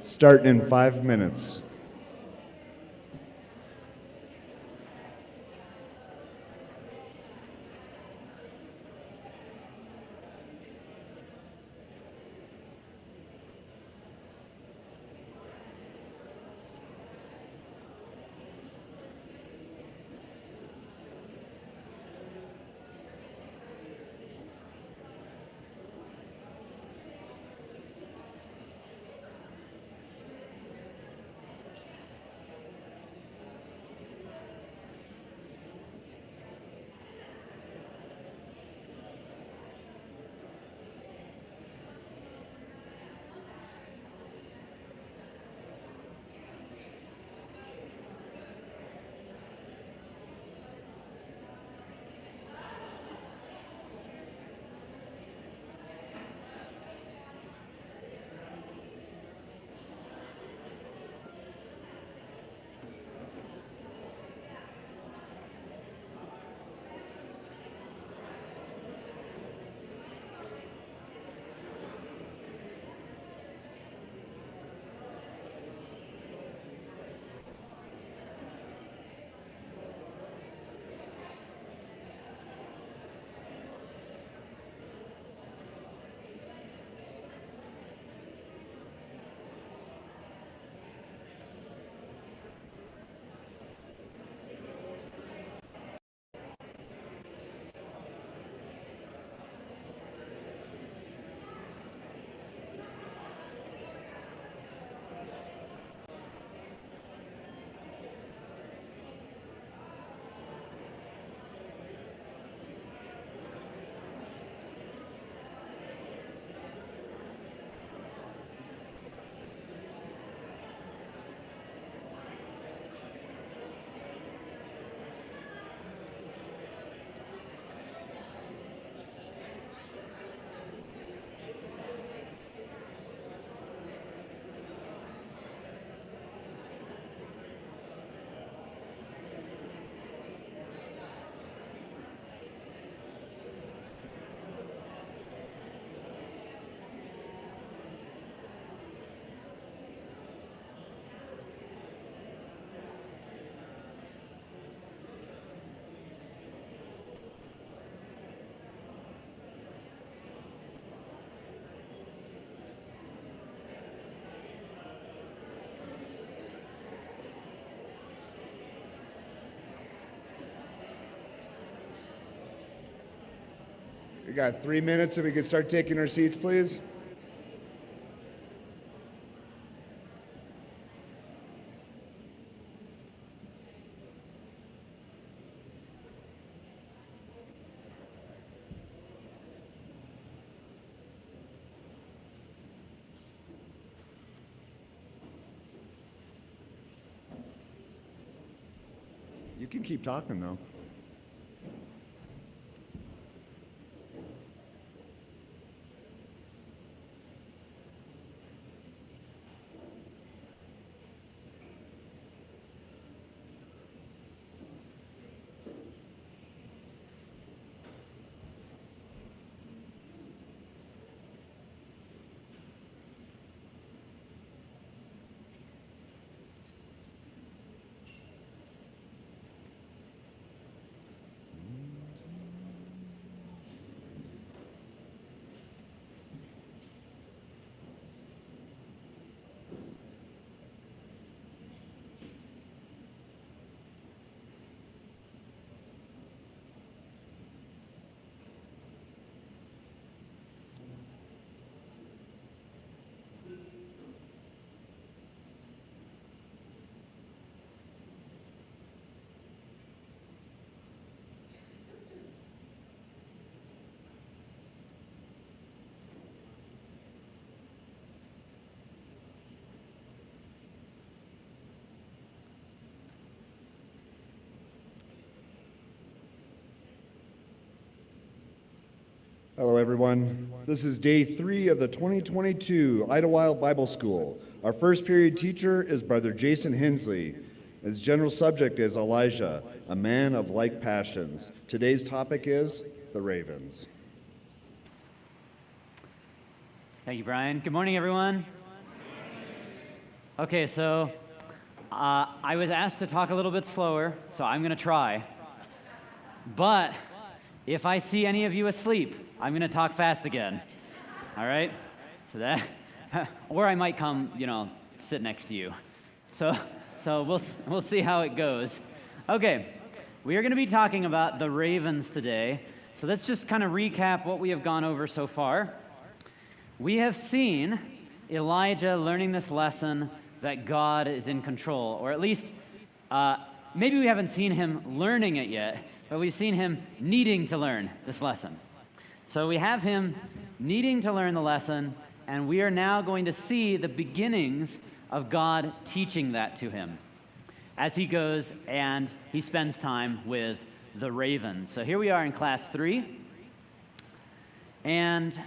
Start in 5 minutes. We got 3 minutes if we could start taking our seats, please. You can keep talking, though. Hello, everyone. This is day 3 of the 2022 Idyllwild Bible School. Our first period teacher is Brother Jason Hensley. His general subject is Elijah, a man of like passions. Today's topic is the ravens. Thank you, Brian. Good morning, everyone. Okay, so I was asked to talk a little bit slower, so I'm going to try. But if I see any of you asleep, I'm going to talk fast again. All right? So that, or I might come, sit next to you. So we'll see how it goes. Okay, we are going to be talking about the ravens today. So let's just kind of recap what we have gone over so far. We have seen Elijah learning this lesson that God is in control, or at least maybe we haven't seen him learning it yet, but we've seen him needing to learn this lesson. So we have him needing to learn the lesson, and we are now going to see the beginnings of God teaching that to him as he goes and he spends time with the ravens. So here we are in class 3, and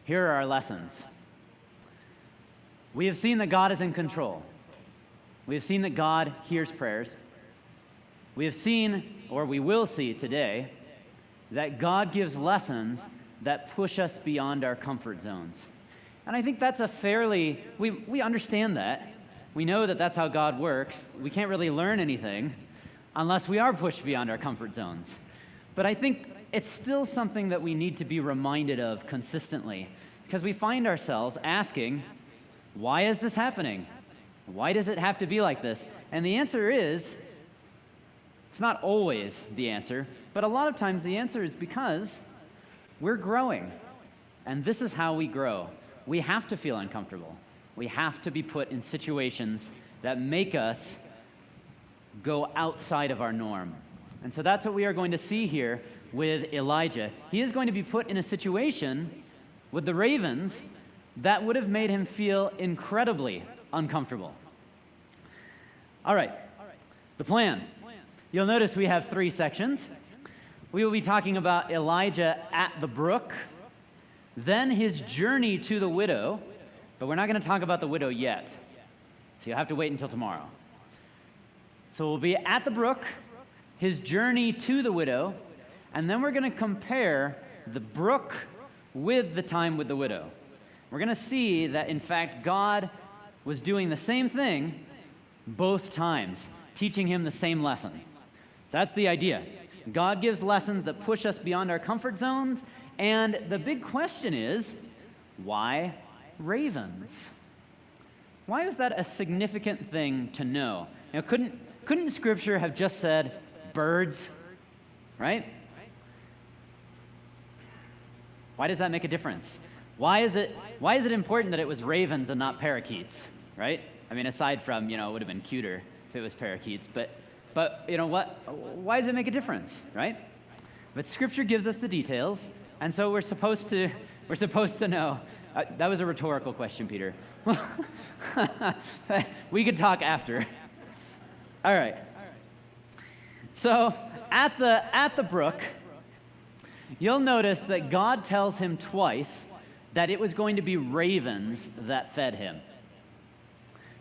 here are our lessons. We have seen that God is in control. We have seen that God hears prayers. We have seen, or we will see today, that God gives lessons that push us beyond our comfort zones. And I think that's a fairly, we understand that. We know that that's how God works. We can't really learn anything unless we are pushed beyond our comfort zones. But I think it's still something that we need to be reminded of consistently, because we find ourselves asking, why is this happening? Why does it have to be like this? And the answer is, it's not always the answer, but a lot of times the answer is because we're growing. And this is how we grow. We have to feel uncomfortable. We have to be put in situations that make us go outside of our norm. And so that's what we are going to see here with Elijah. He is going to be put in a situation with the ravens that would have made him feel incredibly uncomfortable. All right, the plan. You'll notice we have 3 sections. We will be talking about Elijah at the brook, then his journey to the widow, but we're not going to talk about the widow yet, so you'll have to wait until tomorrow. So we'll be at the brook, his journey to the widow, and then we're going to compare the brook with the time with the widow. We're going to see that, in fact, God was doing the same thing both times, teaching him the same lesson. So that's the idea. God gives lessons that push us beyond our comfort zones, and the big question is, why ravens? Why is that a significant thing to know? Couldn't Scripture have just said birds, right? Why does that make a difference? Why is it important that it was ravens and not parakeets, right? I mean, aside from, it would have been cuter if it was parakeets, but you know what? Why does it make a difference, right? But Scripture gives us the details, and so we're supposed to know. That was a rhetorical question, Peter. We could talk after. All right. So at the brook, you'll notice that God tells him twice that it was going to be ravens that fed him.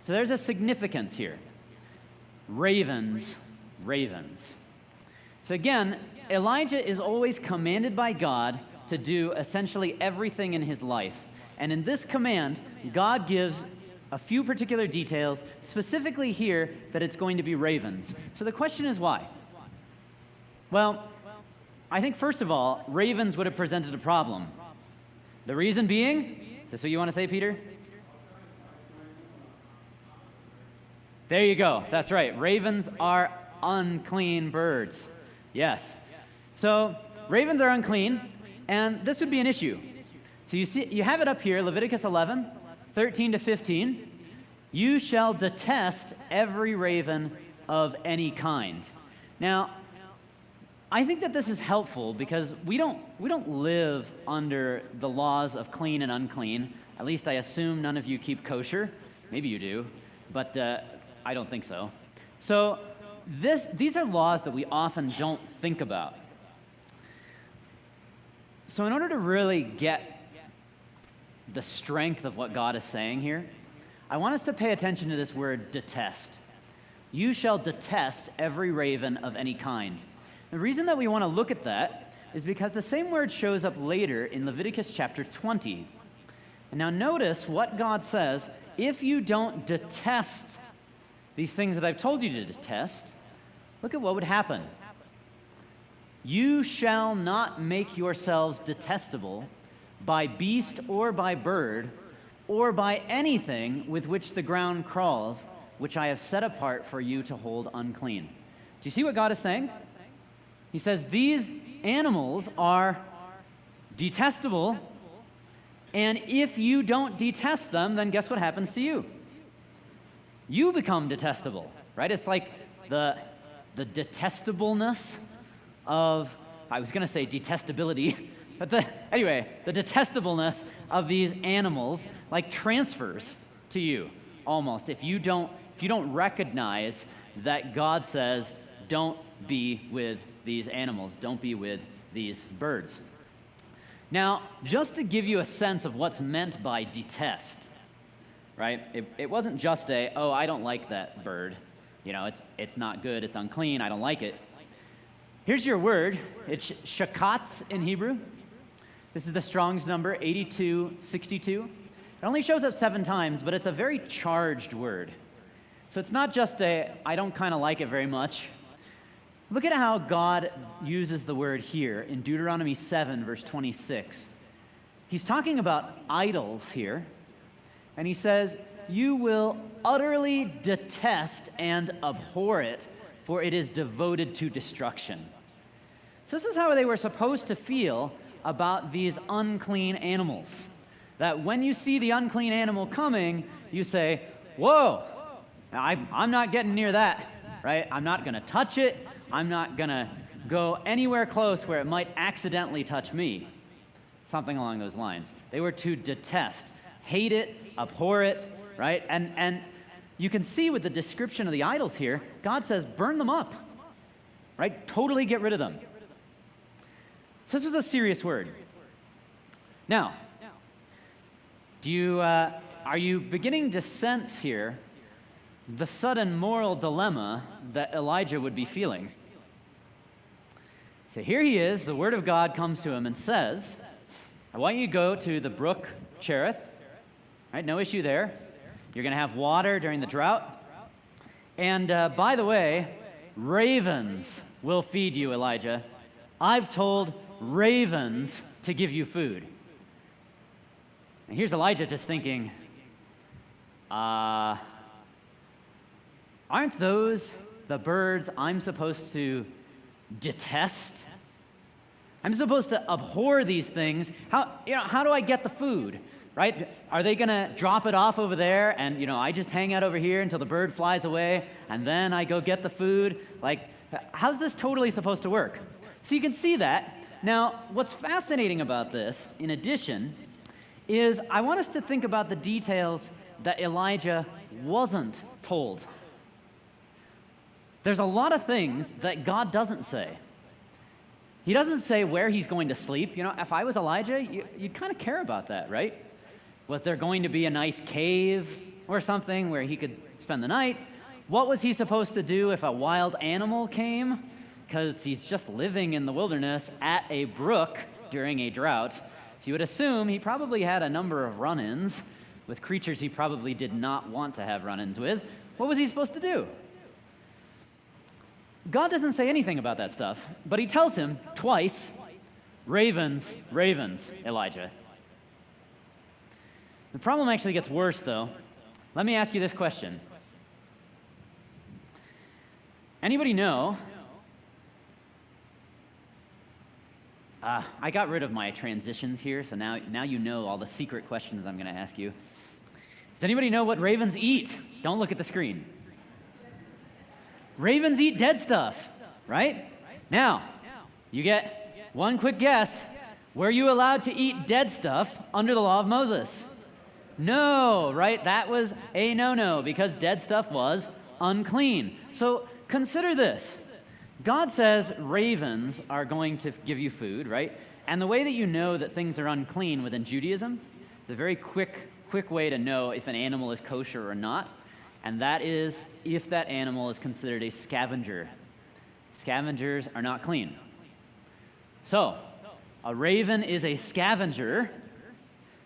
So there's a significance here. Ravens. So again, Elijah is always commanded by God to do essentially everything in his life. And in this command, God gives a few particular details, specifically here that it's going to be ravens. So the question is why? Well, I think first of all, ravens would have presented a problem. The reason being, is this what you want to say, Peter? There you go. That's right. Ravens are unclean birds. Yes. So ravens are unclean, and this would be an issue. So you have it up here, Leviticus 11, 13 to 15. You shall detest every raven of any kind. Now, I think that this is helpful because we don't live under the laws of clean and unclean. At least I assume none of you keep kosher. Maybe you do, but I don't think so. So these are laws that we often don't think about. So in order to really get the strength of what God is saying here, I want us to pay attention to this word detest. You shall detest every raven of any kind. The reason that we want to look at that is because the same word shows up later in Leviticus chapter 20. And now notice what God says. If you don't detest these things that I've told you to detest, look at what would happen. You shall not make yourselves detestable by beast or by bird or by anything with which the ground crawls, which I have set apart for you to hold unclean. Do you see what God is saying? He says these animals are detestable, and if you don't detest them, then guess what happens to you? You become detestable, right? It's like the detestableness of, I was going to say detestability, but the detestableness of these animals like transfers to you almost if you don't recognize that God says don't be with these animals, don't be with these birds. Now, just to give you a sense of what's meant by detest, right? It wasn't just I don't like that bird. You know, it's not good, it's unclean, I don't like it. Here's your word. It's shakatz in Hebrew. This is the Strong's number, 8262. It only shows up 7 times, but it's a very charged word. So it's not just I don't kind of like it very much. Look at how God uses the word here in Deuteronomy 7, verse 26. He's talking about idols here, and he says, you will utterly detest and abhor it, for it is devoted to destruction. So this is how they were supposed to feel about these unclean animals. That when you see the unclean animal coming, you say, whoa, I'm not getting near that, right? I'm not going to touch it. I'm not going to go anywhere close where it might accidentally touch me. Something along those lines. They were to detest, hate it, abhor it, right? And you can see with the description of the idols here, God says, burn them up, right? Totally get rid of them. So this was a serious word. Now, are you beginning to sense here the sudden moral dilemma that Elijah would be feeling? So here he is, the word of God comes to him and says, I want you to go to the brook Cherith, right? No issue there. You're going to have water during the drought. And by the way, ravens will feed you, Elijah. I've told ravens to give you food. And here's Elijah just thinking, aren't those the birds I'm supposed to detest? I'm supposed to abhor these things. How do I get the food? Right? Are they going to drop it off over there and, I just hang out over here until the bird flies away and then I go get the food? Like, how's this totally supposed to work? So you can see that. Now, what's fascinating about this, in addition, is I want us to think about the details that Elijah wasn't told. There's a lot of things that God doesn't say. He doesn't say where he's going to sleep. If I was Elijah, you'd kind of care about that, right? Was there going to be a nice cave or something where he could spend the night? What was he supposed to do if a wild animal came? Because he's just living in the wilderness at a brook during a drought. So you would assume he probably had a number of run-ins with creatures he probably did not want to have run-ins with. What was he supposed to do? God doesn't say anything about that stuff, but he tells him twice, ravens, ravens, Elijah. The problem actually gets worse, though. Let me ask you this question. Anybody know? I got rid of my transitions here, so now you know all the secret questions I'm going to ask you. Does anybody know what ravens eat? Don't look at the screen. Ravens eat dead stuff, right? Now, you get one quick guess. Were you allowed to eat dead stuff under the law of Moses? No, right? That was a no-no because dead stuff was unclean. So consider this. God says ravens are going to give you food, right? And the way that you know that things are unclean within Judaism is a very quick way to know if an animal is kosher or not. And that is if that animal is considered a scavenger. Scavengers are not clean. So, a raven is a scavenger,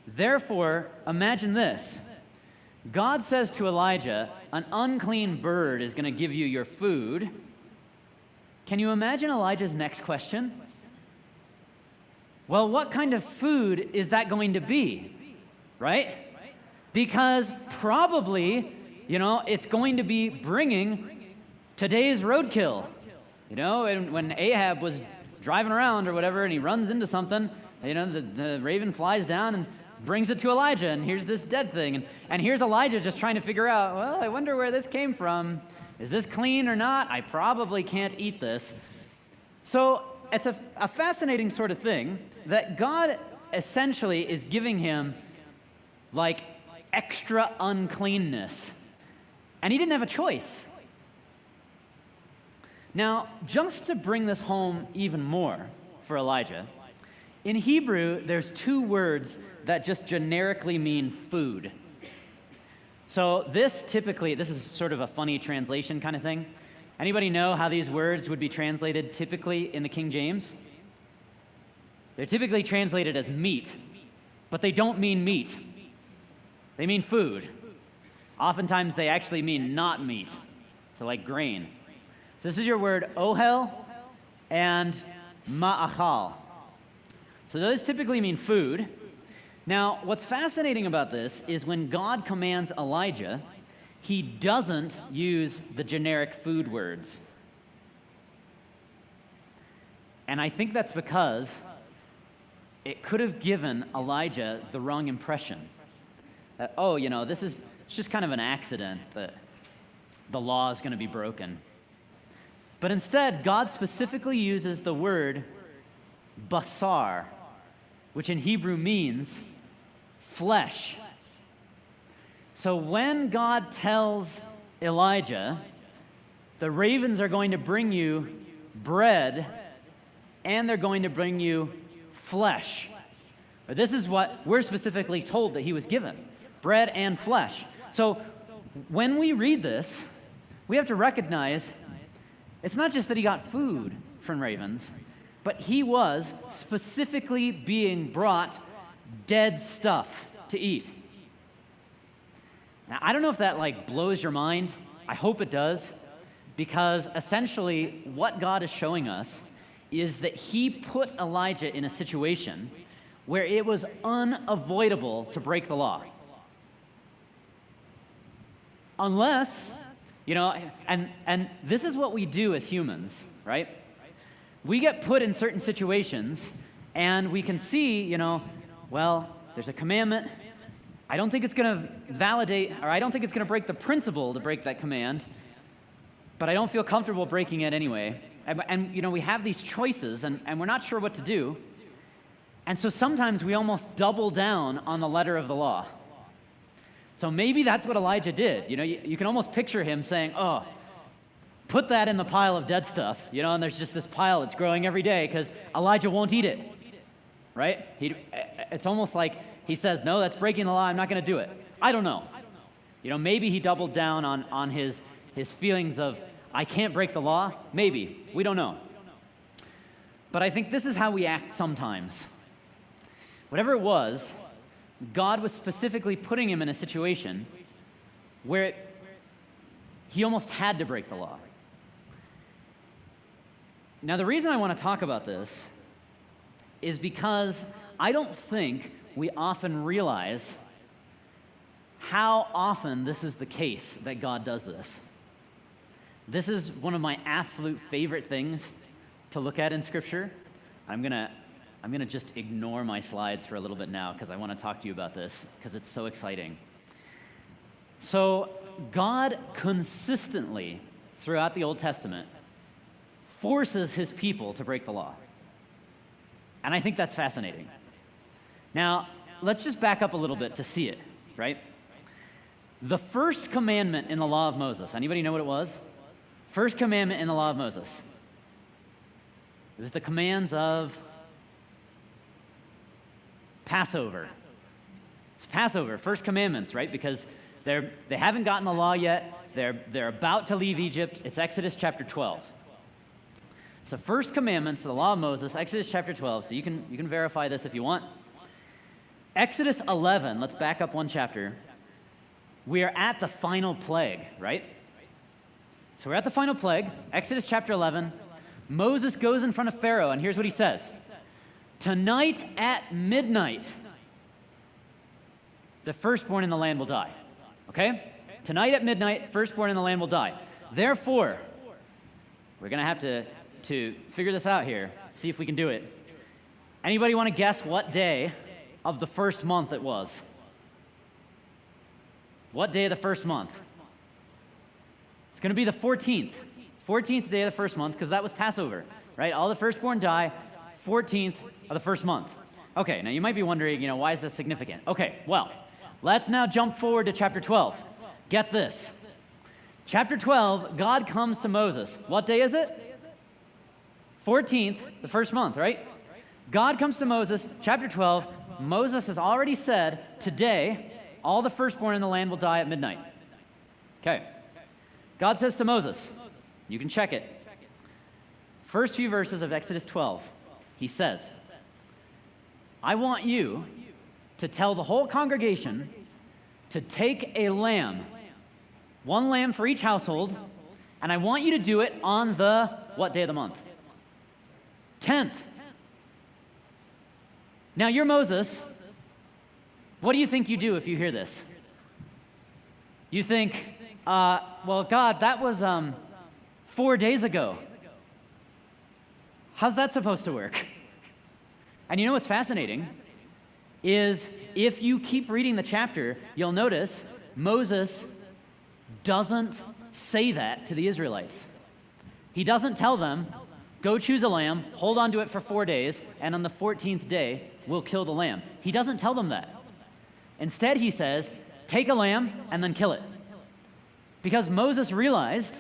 Therefore, imagine this. God says to Elijah, an unclean bird is going to give you your food. Can you imagine Elijah's next question? Well, what kind of food is that going to be? Right? Because probably, it's going to be bringing today's roadkill. And when Ahab was driving around or whatever and he runs into something, the raven flies down and brings it to Elijah, and here's this dead thing. And here's Elijah just trying to figure out, well, I wonder where this came from. Is this clean or not? I probably can't eat this. So it's a fascinating sort of thing that God essentially is giving him like extra uncleanness. And he didn't have a choice. Now, just to bring this home even more for Elijah, in Hebrew, there's two words that just generically mean food. So this is sort of a funny translation kind of thing. Anybody know how these words would be translated typically in the King James? They're typically translated as meat, but they don't mean meat. They mean food. Oftentimes they actually mean not meat, so like grain. So this is your word ohel and ma'achal. So those typically mean food. Now, what's fascinating about this is when God commands Elijah, he doesn't use the generic food words. And I think that's because it could have given Elijah the wrong impression. That, it's just kind of an accident that the law is going to be broken. But instead, God specifically uses the word basar, which in Hebrew means flesh. So when God tells Elijah, the ravens are going to bring you bread and they're going to bring you flesh. This is what we're specifically told that he was given, bread and flesh. So when we read this, we have to recognize it's not just that he got food from ravens, but he was specifically being brought dead stuff to eat. Now, I don't know if that blows your mind. I hope it does, because essentially what God is showing us is that he put Elijah in a situation where it was unavoidable to break the law. Unless, and this is what we do as humans, right? We get put in certain situations and we can see, there's a commandment. I don't think it's going to validate, or I don't think it's going to break the principle to break that command, but I don't feel comfortable breaking it anyway. And we have these choices and we're not sure what to do. And so sometimes we almost double down on the letter of the law. So maybe that's what Elijah did. You can almost picture him saying, put that in the pile of dead stuff, and there's just this pile that's growing every day because Elijah won't eat it, right? It's almost like he says, no, that's breaking the law, I'm not going to do it. I don't know. Maybe he doubled down on his feelings of, I can't break the law. Maybe. We don't know. But I think this is how we act sometimes. Whatever it was, God was specifically putting him in a situation where he almost had to break the law. Now, the reason I want to talk about this is because I don't think we often realize how often this is the case that God does this. This is one of my absolute favorite things to look at in Scripture. I'm gonna just ignore my slides for a little bit now because I want to talk to you about this because it's so exciting. So God consistently, throughout the Old Testament, forces his people to break the law. And I think that's fascinating. Now, let's just back up a little bit to see it, right? The first commandment in the law of Moses, anybody know what it was? First commandment in the law of Moses. It was the commands of Passover. It's Passover, first commandments, right? Because they haven't gotten the law yet. They're about to leave Egypt. It's Exodus chapter 12. So first commandments, the law of Moses, Exodus chapter 12. So you can verify this if you want. Exodus 11, let's back up one chapter. We are at the final plague, right? So we're at the final plague, Exodus chapter 11. Moses goes in front of Pharaoh, and here's what he says. Tonight at midnight, the firstborn in the land will die. Okay? Tonight at midnight, firstborn in the land will die. Therefore, we're going to have to figure this out here, see if we can do it. Anybody want to guess what day of the first month it was? What day of the first month? It's going to be the 14th. 14th day of the first month, because that was Passover, right? All the firstborn die, 14th of the first month. Okay, now you might be wondering, why is this significant? Okay, well, let's now jump forward to chapter 12. Get this. Chapter 12, God comes to Moses. What day is it? 14th, the first month, right? God comes to Moses, chapter 12. Moses has already said, today, all the firstborn in the land will die at midnight. Okay. God says to Moses, you can check it. First few verses of Exodus 12, he says, I want you to tell the whole congregation to take a lamb, one lamb for each household, and I want you to do it on the, what day of the month? 10th. Now you're Moses. What do you think you do if you hear this? You think, well, God, that was 4 days ago. How's that supposed to work? And you know what's fascinating is if you keep reading the chapter, you'll notice Moses doesn't say that to the Israelites. He doesn't tell them, go choose a lamb, hold on to it for 4 days, and on the 14th day, we'll kill the lamb. He doesn't tell them that. Instead, he says, take a lamb and then kill it. Because Moses realized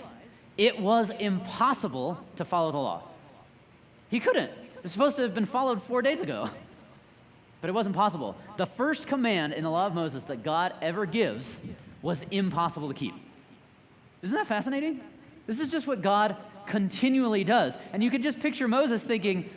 it was impossible to follow the law. He couldn't. It was supposed to have been followed 4 days ago. But it wasn't possible. The first command in the law of Moses that God ever gives was impossible to keep. Isn't that fascinating? This is just what God continually does. And you could just picture Moses thinking,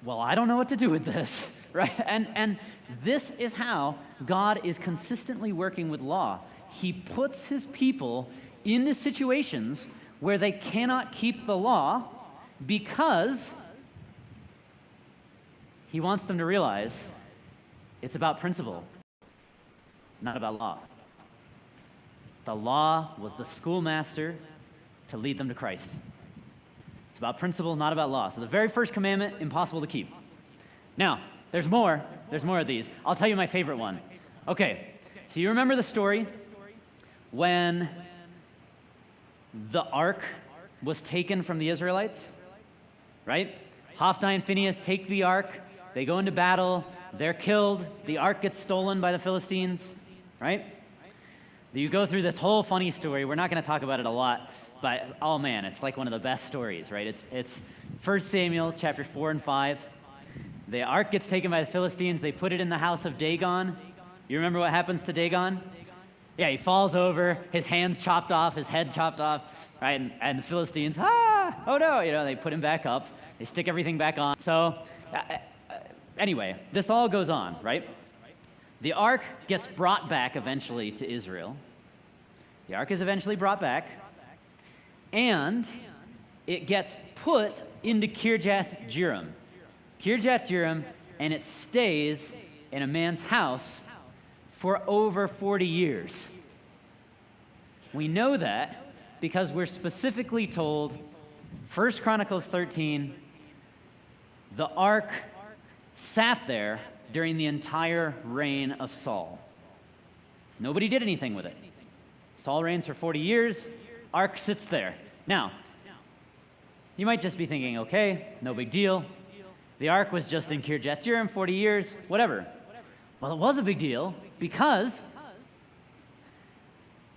well, I don't know what to do with this, right? And this is how God is consistently working with law. He puts his people into situations where they cannot keep the law because he wants them to realize it's about principle, not about law. The law was the schoolmaster to lead them to Christ. It's about principle, not about law. So the very first commandment, impossible to keep. Now, there's more. There's more of these. I'll tell you my favorite one. Okay, so you remember the story when the ark was taken from the Israelites, right? Hophni and Phinehas take the ark. They go into battle. They're killed. The ark gets stolen by the Philistines, right? You go through this whole funny story. We're not going to talk about it a lot, but oh man, it's like one of the best stories, right? It's 1 Samuel chapter 4 and 5. The ark gets taken by the Philistines. They put it in the house of Dagon. You remember what happens to Dagon? Yeah, he falls over, his hands chopped off, his head chopped off, right? And the Philistines, oh no, they put him back up. They stick everything back on. So anyway, this all goes on, right? The ark gets brought back eventually to Israel. The ark is eventually brought back, and it gets put into Kirjath-jearim. Kirjath-jearim, and it stays in a man's house for over 40 years. We know that because we're specifically told, 1 Chronicles 13, the ark sat there during the entire reign of Saul. Nobody did anything with it. Saul reigns for 40 years, ark sits there. Now, you might just be thinking, okay, no big deal. The ark was just in Kirjath-jearim 40 years, whatever. Well, it was a big deal because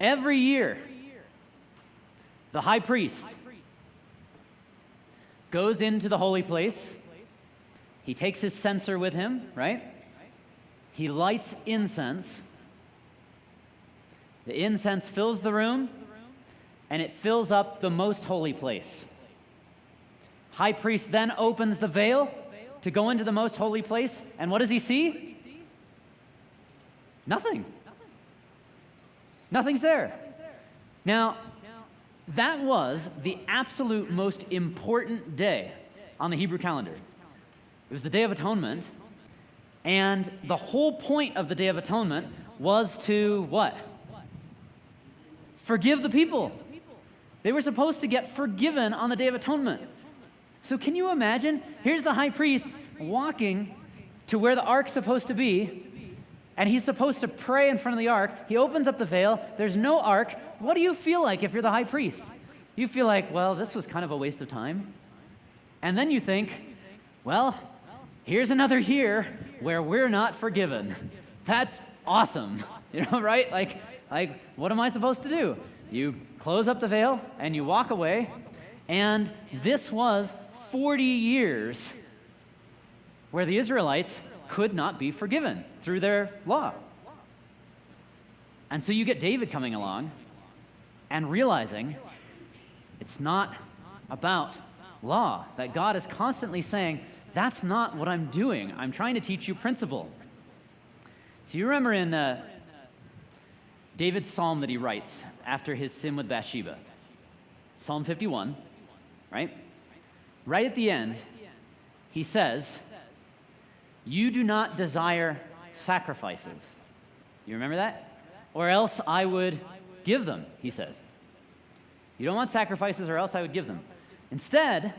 every year, the high priest goes into the holy place. He takes his censer with him, right? He lights incense. The incense fills the room, and it fills up the most holy place. High priest then opens the veil, to go into the most holy place, and what does he see? Nothing. Nothing's there. Now, that was the absolute most important day on the Hebrew calendar. It was the Day of Atonement, and the whole point of the Day of Atonement was to what? Forgive the people. They were supposed to get forgiven on the Day of Atonement. So can you imagine? Here's the high priest walking to where the ark's supposed to be, and he's supposed to pray in front of the ark. He opens up the veil. There's no ark. What do you feel like if you're the high priest? You feel like, well, this was kind of a waste of time. And then you think, well, here's another year where we're not forgiven. That's awesome. Right? Like, what am I supposed to do? You close up the veil and you walk away. And this was 40 years where the Israelites could not be forgiven through their law. And so you get David coming along and realizing it's not about law, that God is constantly saying, that's not what I'm doing. I'm trying to teach you principle. So you remember in David's psalm that he writes after his sin with Bathsheba, Psalm 51, right? Right at the end, he says, you do not desire sacrifices. You remember that? Or else I would give them, he says. You don't want sacrifices, or else I would give them. Instead,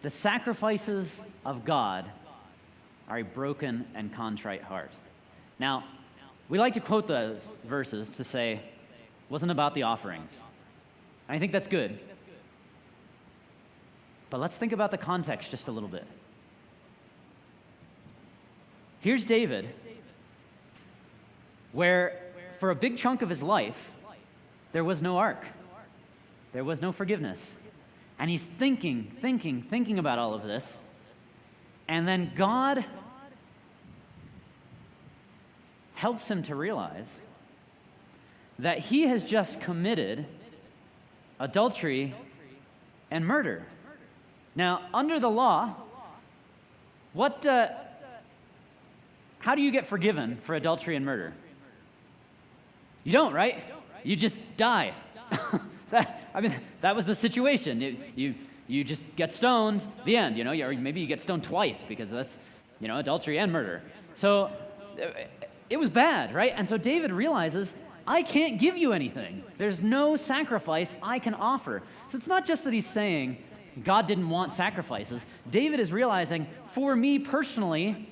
the sacrifices of God are a broken and contrite heart. Now, we like to quote those verses to say, it wasn't about the offerings. And I think that's good. But let's think about the context just a little bit. Here's David, where for a big chunk of his life, there was no ark. There was no forgiveness. And he's thinking about all of this. And then God helps him to realize that he has just committed adultery and murder. Now, under the law, how do you get forgiven for adultery and murder? You don't, right? You just die. That was the situation. You just get stoned, the end, or maybe you get stoned twice because that's, adultery and murder. So it was bad, right? And so David realizes, I can't give you anything. There's no sacrifice I can offer. So it's not just that he's saying God didn't want sacrifices. David is realizing, for me personally,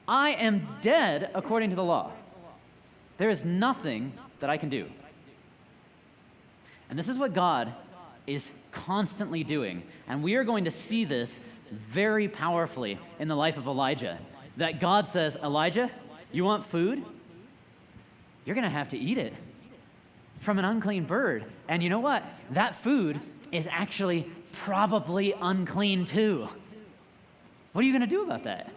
I am dead according to the law. There is nothing that I can do. And this is what God is constantly doing. And we are going to see this very powerfully in the life of Elijah. That God says, Elijah, you want food? You're going to have to eat it from an unclean bird. And you know what? That food is actually probably unclean too. What are you going to do about that?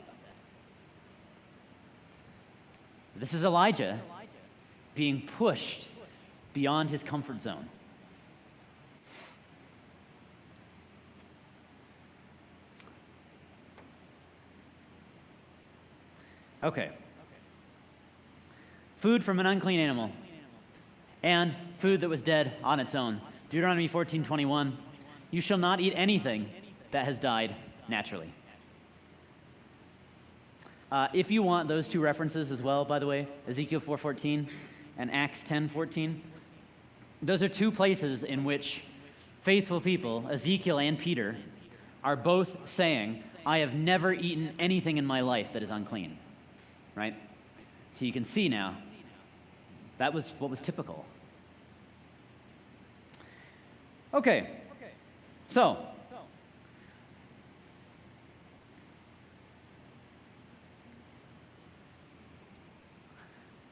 This is Elijah being pushed beyond his comfort zone. Okay. Food from an unclean animal and food that was dead on its own. Deuteronomy 14:21, you shall not eat anything that has died naturally. If you want those two references as well, by the way, Ezekiel 4:14 and Acts 10:14, those are two places in which faithful people, Ezekiel and Peter, are both saying, I have never eaten anything in my life that is unclean, right? So you can see now, that was what was typical. Okay, so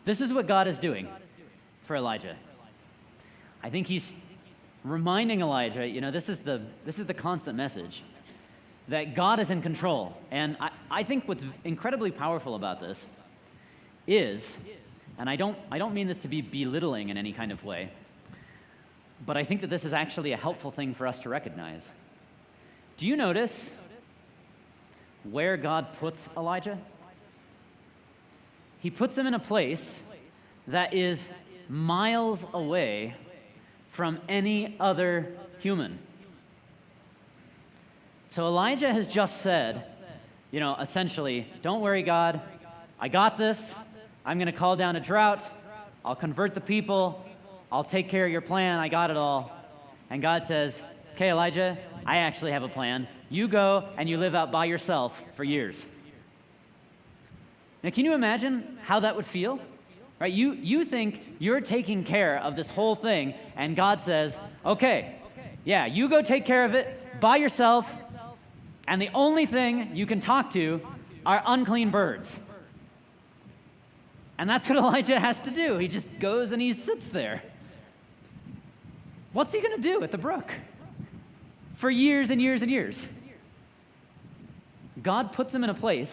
this is what God is doing for Elijah. I think he's reminding Elijah, this is the constant message, that God is in control. And I think what's incredibly powerful about this is, and I don't mean this to be belittling in any kind of way, but I think that this is actually a helpful thing for us to recognize. Do you notice where God puts Elijah? He puts him in a place that is miles away from any other human. So Elijah has just said, essentially, don't worry, God, I got this. I'm going to call down a drought. I'll convert the people. I'll take care of your plan. I got it all. And God says, okay, Elijah, I actually have a plan. You go and you live out by yourself for years. Now, can you imagine how that would feel? Right? You think you're taking care of this whole thing, and God says, okay, yeah, you go take care of it by yourself, and the only thing you can talk to are unclean birds. And that's what Elijah has to do. He just goes and he sits there. What's he going to do at the brook? For years and years and years. God puts him in a place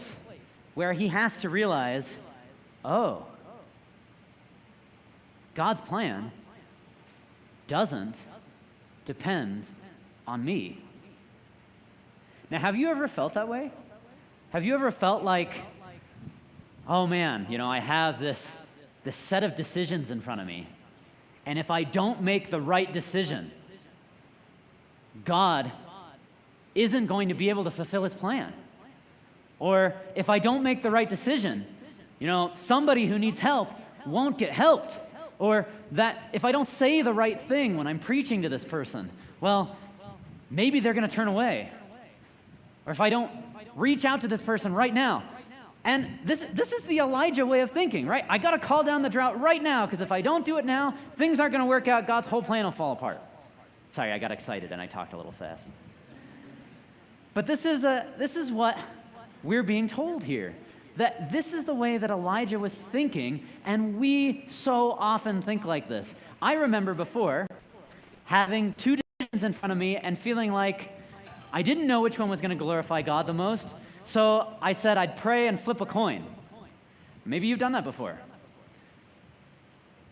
where he has to realize, oh, God's plan doesn't depend on me. Now, have you ever felt that way? Have you ever felt like, oh man, I have this set of decisions in front of me, and if I don't make the right decision, God isn't going to be able to fulfill his plan. Or if I don't make the right decision, somebody who needs help won't get helped. Or that if I don't say the right thing when I'm preaching to this person, well, maybe they're going to turn away. Or if I don't reach out to this person right now. And this is the Elijah way of thinking, right? I got to call down the drought right now, because if I don't do it now, things aren't going to work out. God's whole plan will fall apart. Sorry, I got excited and I talked a little fast. But this is what we're being told here, that this is the way that Elijah was thinking, and we so often think like this. I remember before having two decisions in front of me and feeling like I didn't know which one was going to glorify God the most, so I said I'd pray and flip a coin. Maybe you've done that before.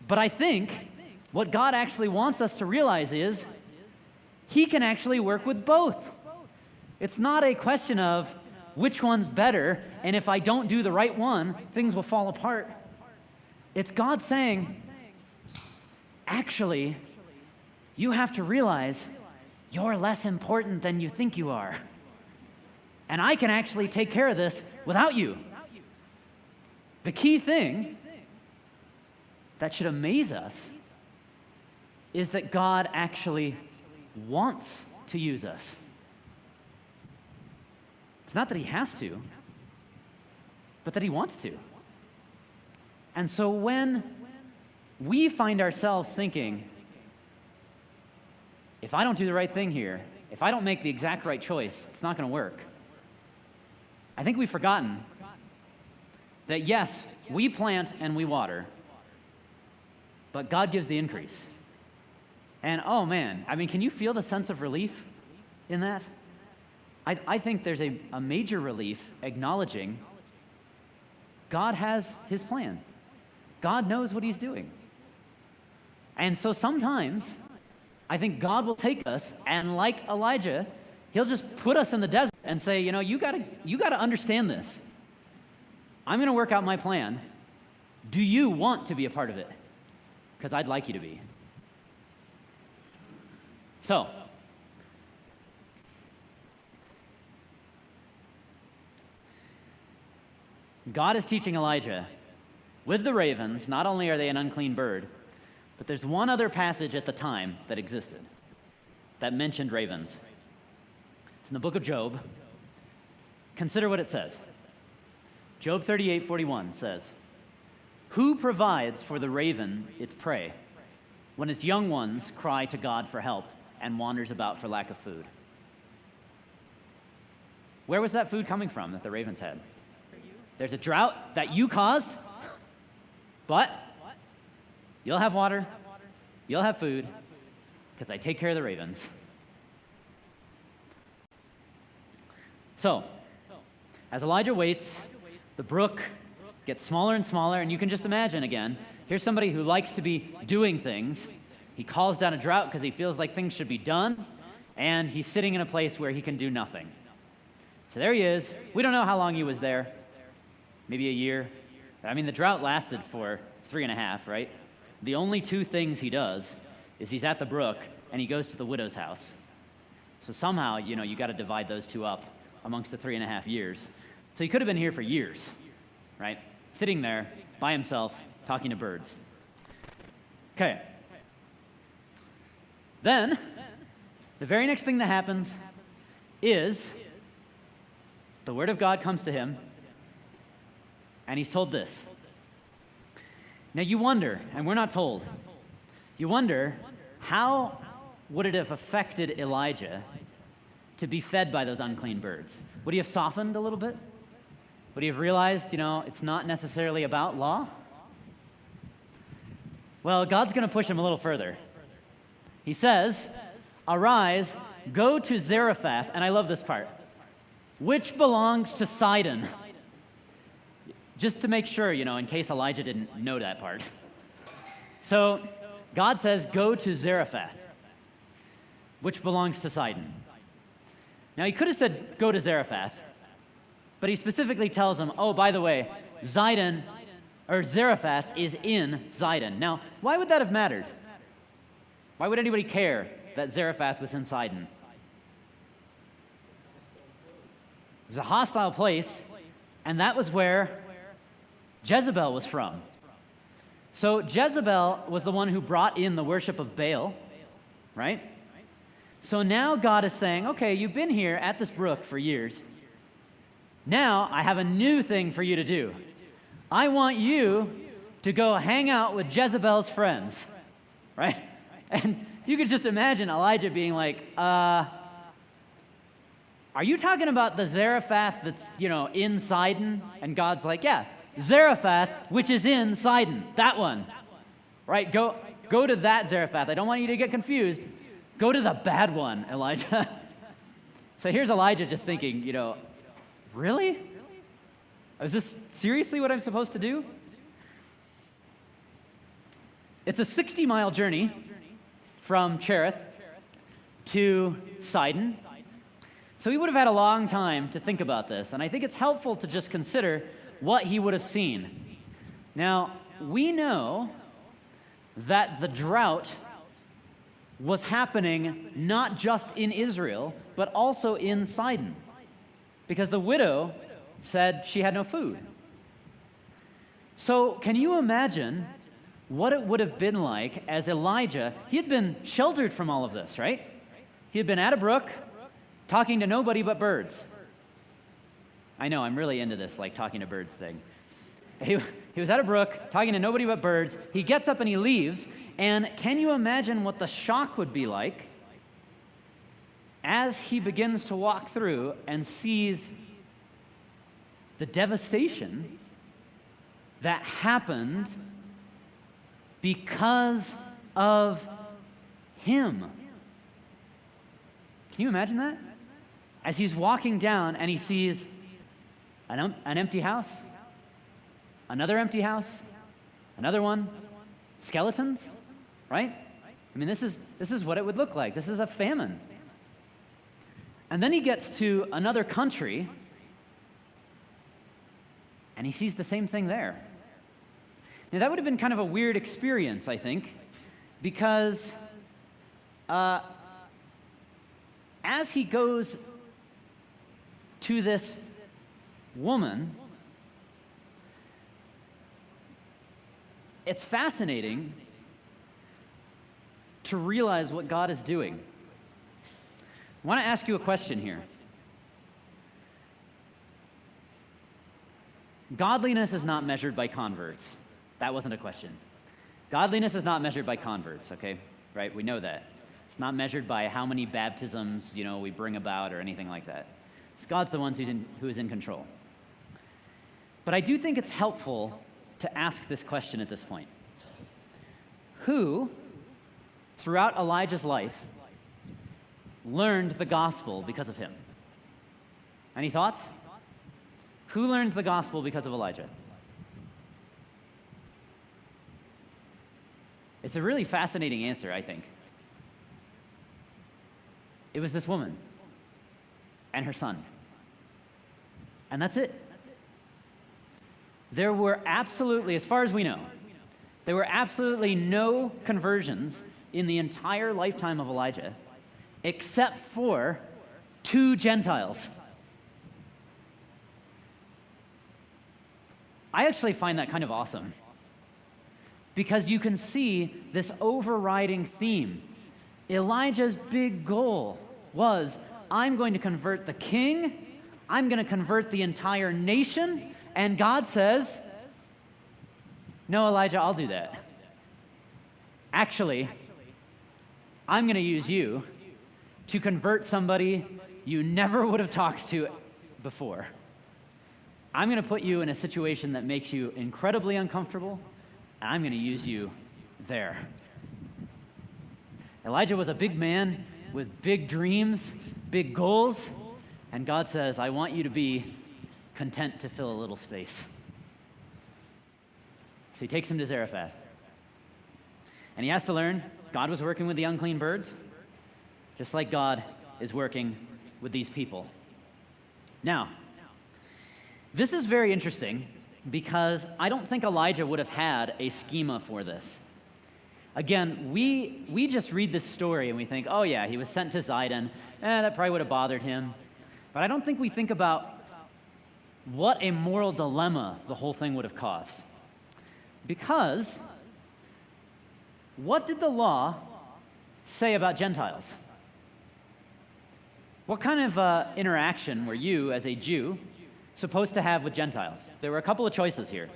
But I think what God actually wants us to realize is he can actually work with both. It's not a question of which one's better, and if I don't do the right one, things will fall apart. It's God saying, actually, you have to realize you're less important than you think you are. And I can actually take care of this without you. The key thing that should amaze us is that God actually wants to use us. It's not that he has to, but that he wants to. And so when we find ourselves thinking, if I don't do the right thing here, if I don't make the exact right choice, it's not going to work. I think we've forgotten that yes, we plant and we water, but God gives the increase. And oh man, can you feel the sense of relief in that? I think there's a major relief acknowledging God has his plan. God knows what he's doing. And so sometimes I think God will take us, and like Elijah, he'll just put us in the desert and say, you got to understand this. I'm going to work out my plan. Do you want to be a part of it? Because I'd like you to be. So, God is teaching Elijah, with the ravens, not only are they an unclean bird, but there's one other passage at the time that existed that mentioned ravens. It's in the book of Job. Consider what it says. Job 38:41 says, "Who provides for the raven its prey when its young ones cry to God for help and wanders about for lack of food?" Where was that food coming from that the ravens had? There's a drought that you caused, but you'll have water, you'll have food, because I take care of the ravens. So, as Elijah waits, the brook gets smaller and smaller, and you can just imagine again, here's somebody who likes to be doing things. He calls down a drought because he feels like things should be done, and he's sitting in a place where he can do nothing. So there he is. We don't know how long he was there. Maybe a year. I mean, the drought lasted for 3.5, right? The only two things he does is he's at the brook and he goes to the widow's house. So somehow, you got to divide those two up amongst the 3.5 years. So he could have been here for years, right? Sitting there by himself, talking to birds. Okay. Then, the very next thing that happens is the word of God comes to him, and he's told this. Now you wonder, and we're not told, you wonder how would it have affected Elijah to be fed by those unclean birds? Would he have softened a little bit? Would he have realized, it's not necessarily about law? Well, God's going to push him a little further. He says, "Arise, go to Zarephath," and I love this part, "which belongs to Sidon." Just to make sure, in case Elijah didn't know that part. So God says, "Go to Zarephath," which belongs to Sidon. Now he could have said, "Go to Zarephath," but he specifically tells him, "Oh, by the way, Zarephath is in Sidon." Now, why would that have mattered? Why would anybody care that Zarephath was in Sidon? It was a hostile place, and that was where Jezebel was from. So Jezebel was the one who brought in the worship of Baal, right? So now God is saying, okay, you've been here at this brook for years. Now I have a new thing for you to do. I want you to go hang out with Jezebel's friends, right? And you could just imagine Elijah being like, are you talking about the Zarephath that's, in Sidon? And God's like, yeah, Zarephath, which is in Sidon, that one, right? Go to that Zarephath. I don't want you to get confused. Go to the bad one, Elijah. So here's Elijah just thinking, really? Is this seriously what I'm supposed to do? It's a 60-mile journey from Cherith to Sidon. So he would have had a long time to think about this, and I think it's helpful to just consider what he would have seen. Now, we know that the drought was happening not just in Israel, but also in Sidon, because the widow said she had no food. So can you imagine what it would have been like as Elijah, he had been sheltered from all of this, right? He had been at a brook, talking to nobody but birds. I know, I'm really into this, talking to birds thing. He was at a brook, talking to nobody but birds. He gets up and he leaves, and can you imagine what the shock would be like as he begins to walk through and sees the devastation that happened because of him? Can you imagine that? As he's walking down and he sees an empty house, another empty house, another one, skeletons, right? I mean, this is what it would look like. This is a famine. And then he gets to another country and he sees the same thing there. Now, that would have been kind of a weird experience, I think, because as he goes to this woman, it's fascinating to realize what God is doing. I want to ask you a question here. Godliness is not measured by converts. That wasn't a question. Godliness is not measured by converts, okay? Right? We know that. It's not measured by how many baptisms, we bring about or anything like that. It's God's the one who is in control. But I do think it's helpful to ask this question at this point. Who, throughout Elijah's life, learned the gospel because of him? Any thoughts? Who learned the gospel because of Elijah? It's a really fascinating answer, I think. It was this woman and her son. And that's it. There were absolutely, as far as we know, there were absolutely no conversions in the entire lifetime of Elijah, except for 2 Gentiles. I actually find that kind of awesome, because you can see this overriding theme. Elijah's big goal was, I'm going to convert the king, I'm going to convert the entire nation, and God says, no, Elijah, I'll do that. Actually, I'm going to use you to convert somebody you never would have talked to before. I'm going to put you in a situation that makes you incredibly uncomfortable, and I'm going to use you there. Elijah was a big man with big dreams, big goals, and God says, I want you to be content to fill a little space. So he takes him to Zarephath. And he has to learn God was working with the unclean birds, just like God is working with these people. Now, this is very interesting because I don't think Elijah would have had a schema for this. Again, we just read this story and we think, oh yeah, he was sent to Zidon. That probably would have bothered him. But I don't think we think about what a moral dilemma the whole thing would have caused. Because what did the law say about Gentiles? What kind of interaction were you, as a Jew, supposed to have with Gentiles? There were a couple of choices here.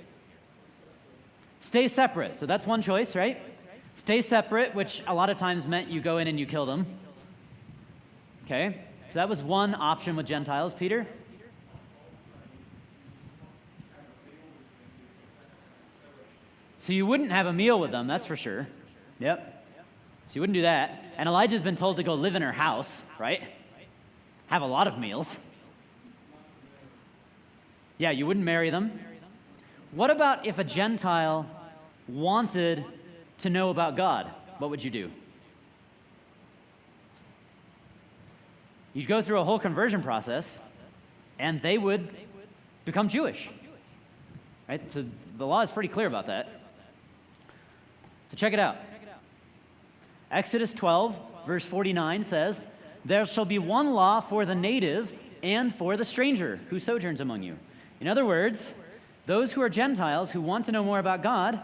Stay separate. So that's one choice, right? Stay separate, which a lot of times meant you go in and you kill them. Okay? So that was one option with Gentiles. Peter? So you wouldn't have a meal with them, that's for sure. Yep. So you wouldn't do that. And Elijah's been told to go live in her house, right? Have a lot of meals. Yeah, you wouldn't marry them. What about if a Gentile wanted to know about God? What would you do? You'd go through a whole conversion process, and they would become Jewish. Right? So the law is pretty clear about that. So check it out. Exodus 12, verse 49 says, there shall be one law for the native and for the stranger who sojourns among you. In other words, those who are Gentiles who want to know more about God,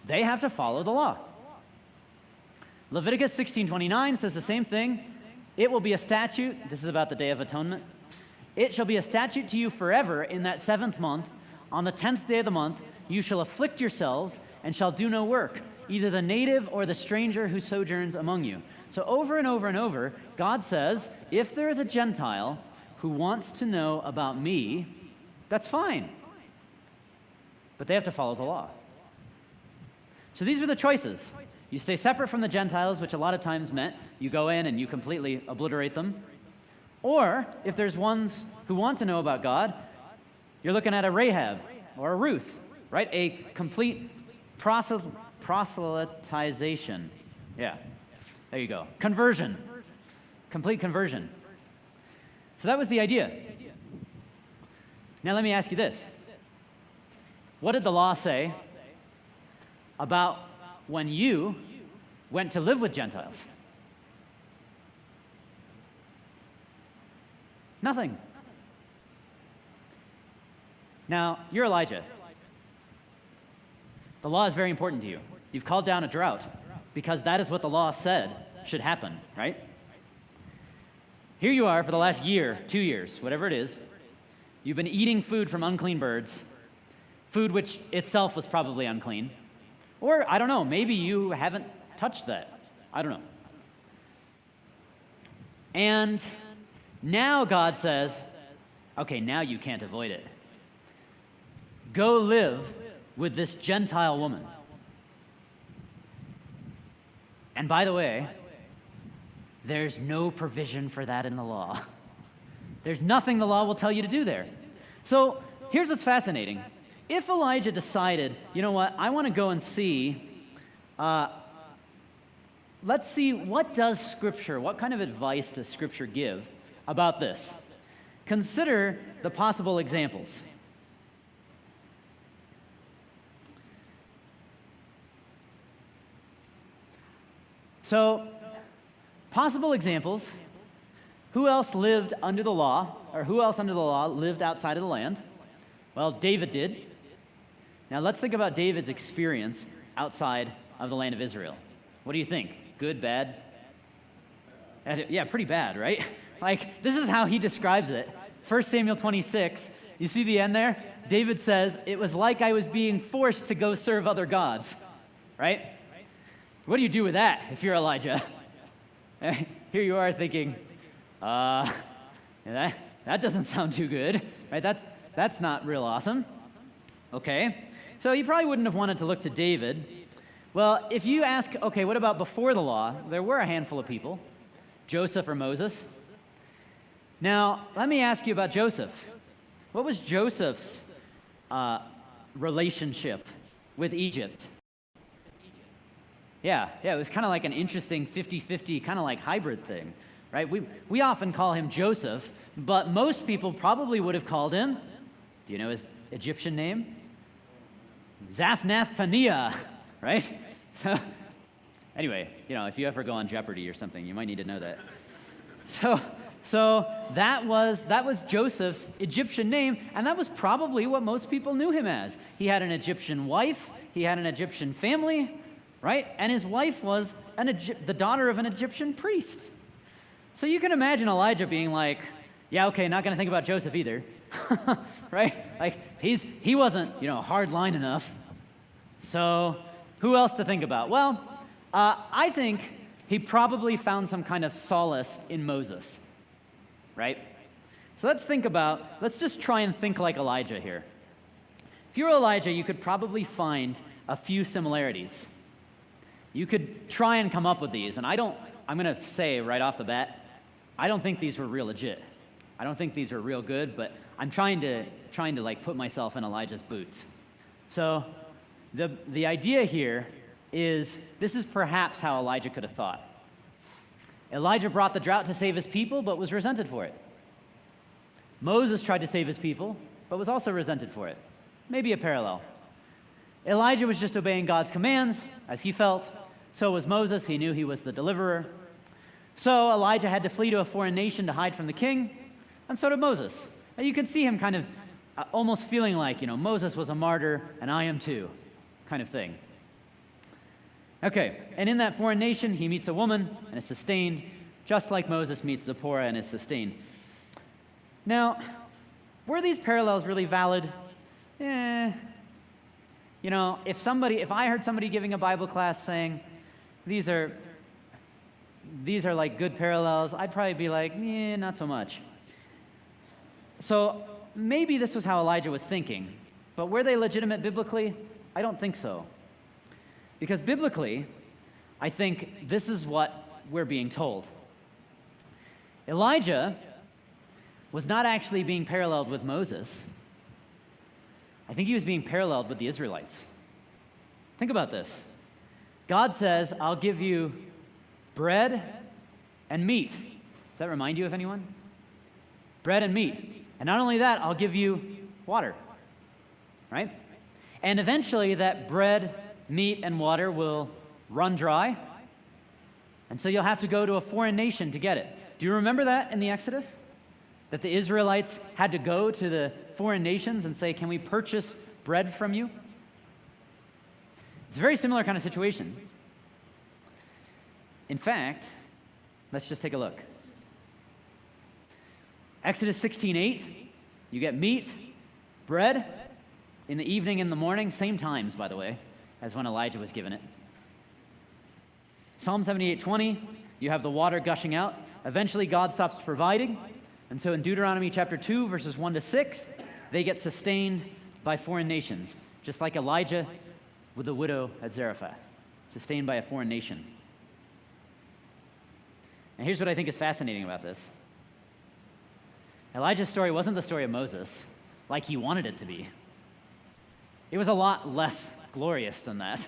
they have to follow the law. Leviticus 16:29 says the same thing. It will be a statute, this is about the Day of Atonement. It shall be a statute to you forever in that 7th month. On the 10th day of the month, you shall afflict yourselves and shall do no work, either the native or the stranger who sojourns among you. So over and over and over, God says, if there is a Gentile who wants to know about me, that's fine. But they have to follow the law. So these are the choices. You stay separate from the Gentiles, which a lot of times meant you go in and you completely obliterate them. Or if there's ones who want to know about God, you're looking at a Rahab or a Ruth, right? A complete proselytization. Yeah, there you go. Conversion. Complete conversion. So that was the idea. Now let me ask you this. What did the law say about when you went to live with Gentiles? Nothing. Now, you're Elijah. The law is very important to you. You've called down a drought because that is what the law said should happen, right? Here you are for the last year, 2 years, whatever it is. You've been eating food from unclean birds, food which itself was probably unclean. Or, I don't know, maybe you haven't touched that. I don't know. And now God says, okay, now you can't avoid it. Go live with this Gentile woman. And by the way, there's no provision for that in the law. There's nothing the law will tell you to do there. So here's what's fascinating. If Elijah decided, you know what, I want to go and see, let's see what does Scripture, what kind of advice does Scripture give about this? Consider the possible examples. So, possible examples. Who else lived under the law, or who else under the law lived outside of the land? Well, David did. Now let's think about David's experience outside of the land of Israel. What do you think? Good, bad? Yeah, pretty bad, right? Like, this is how he describes it. 1 Samuel 26, you see the end there? David says, it was like I was being forced to go serve other gods, right? What do you do with that if you're Elijah? Here you are thinking, that doesn't sound too good, right? That's not real awesome. Okay, so you probably wouldn't have wanted to look to David. Well, if you ask, okay, what about before the law? There were a handful of people, Joseph or Moses. Now, let me ask you about Joseph. What was Joseph's relationship with Egypt? Yeah, it was kind of like an interesting 50-50 kind of like hybrid thing, right? We often call him Joseph, but most people probably would have called him, do you know his Egyptian name? Zaphnath-Paneah, right? So, anyway, if you ever go on Jeopardy or something, you might need to know that. So that was Joseph's Egyptian name, and that was probably what most people knew him as. He had an Egyptian wife, he had an Egyptian family, right? And his wife was the daughter of an Egyptian priest. So you can imagine Elijah being like, yeah, okay, not going to think about Joseph either, right? Like, he wasn't, hard line enough. So who else to think about? Well, I think he probably found some kind of solace in Moses, right? So let's just try and think like Elijah here. If you're Elijah, you could probably find a few similarities. You could try and come up with these, and I'm going to say right off the bat, I don't think these were real legit. I don't think these are real good, but I'm trying to like put myself in Elijah's boots. So the idea here is this is perhaps how Elijah could have thought. Elijah brought the drought to save his people, but was resented for it. Moses tried to save his people, but was also resented for it. Maybe a parallel. Elijah was just obeying God's commands as he felt. So was Moses. He knew he was the deliverer. So Elijah had to flee to a foreign nation to hide from the king, and so did Moses. And you can see him kind of almost feeling like, Moses was a martyr, and I am too, kind of thing. Okay, and in that foreign nation, he meets a woman and is sustained, just like Moses meets Zipporah and is sustained. Now, were these parallels really valid? If I heard somebody giving a Bible class saying, these are like good parallels, I'd probably be like, not so much. So maybe this was how Elijah was thinking, but were they legitimate biblically? I don't think so. Because biblically, I think this is what we're being told. Elijah was not actually being paralleled with Moses. I think he was being paralleled with the Israelites. Think about this. God says, I'll give you bread and meat. Does that remind you of anyone? Bread and meat. And not only that, I'll give you water. Right? And eventually that bread, meat, and water will run dry. And so you'll have to go to a foreign nation to get it. Do you remember that in the Exodus? That the Israelites had to go to the foreign nations and say, can we purchase bread from you? It's a very similar kind of situation. In fact, let's just take a look. Exodus 16:8, you get meat, bread, in the evening and the morning, same times, by the way, as when Elijah was given it. Psalm 78:20, you have the water gushing out. Eventually, God stops providing. And so in Deuteronomy chapter 2, verses 1 to 6, they get sustained by foreign nations, just like Elijah with the widow at Zarephath, sustained by a foreign nation. And here's what I think is fascinating about this. Elijah's story wasn't the story of Moses, like he wanted it to be. It was a lot less glorious than that.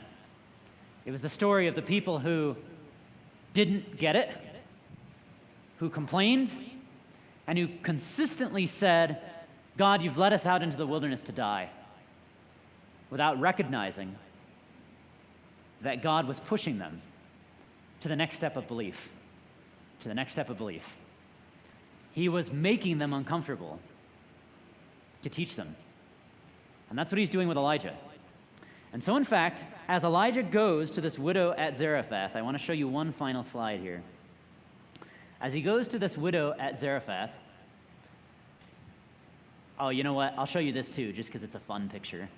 It was the story of the people who didn't get it, who complained, and who consistently said, God, you've led us out into the wilderness to die, without recognizing that God was pushing them to the next step of belief, to the next step of belief. He was making them uncomfortable to teach them. And that's what he's doing with Elijah. And so, in fact, as Elijah goes to this widow at Zarephath, I want to show you one final slide here. As he goes to this widow at Zarephath, oh, you know what? I'll show you this too, just because it's a fun picture.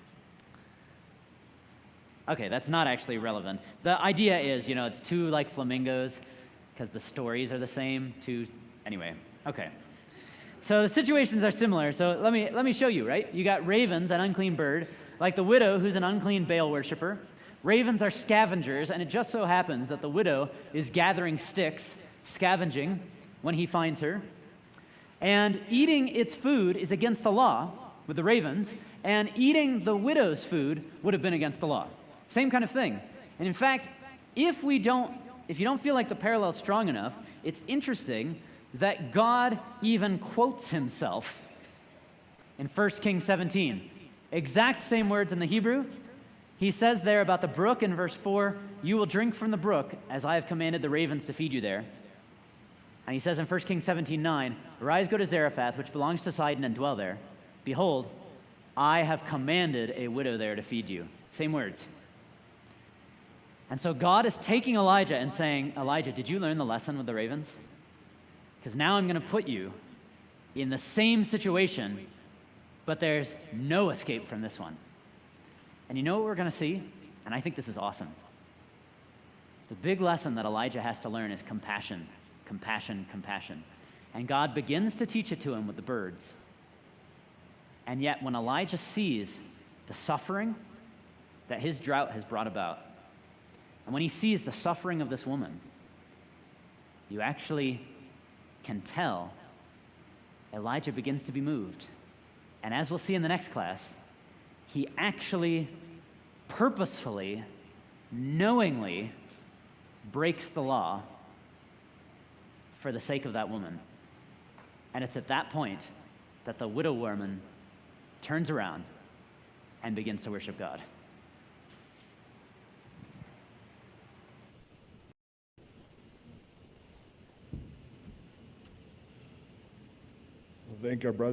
Okay, that's not actually relevant. The idea is, it's two like flamingos, because the stories are the same. Anyway, okay. So the situations are similar. So let me show you, right? You got ravens, an unclean bird, like the widow who's an unclean Baal worshiper. Ravens are scavengers, and it just so happens that the widow is gathering sticks, scavenging, when he finds her. And eating its food is against the law with the ravens, and eating the widow's food would have been against the law. Same kind of thing. And in fact, if you don't feel like the parallel's strong enough, it's interesting that God even quotes himself in 1 Kings 17. Exact same words in the Hebrew. He says there about the brook in verse 4, "You will drink from the brook as I have commanded the ravens to feed you there." And he says in 1 Kings 17:9, "Arise, go to Zarephath, which belongs to Sidon, and dwell there. Behold, I have commanded a widow there to feed you." Same words. And so God is taking Elijah and saying, "Elijah, did you learn the lesson with the ravens? Because now I'm going to put you in the same situation, but there's no escape from this one." And you know what we're going to see? And I think this is awesome. The big lesson that Elijah has to learn is compassion, compassion, compassion. And God begins to teach it to him with the birds. And yet when Elijah sees the suffering that his drought has brought about, and when he sees the suffering of this woman, you actually can tell Elijah begins to be moved. And as we'll see in the next class, he actually purposefully, knowingly breaks the law for the sake of that woman. And it's at that point that the widow woman turns around and begins to worship God. Thank our brother.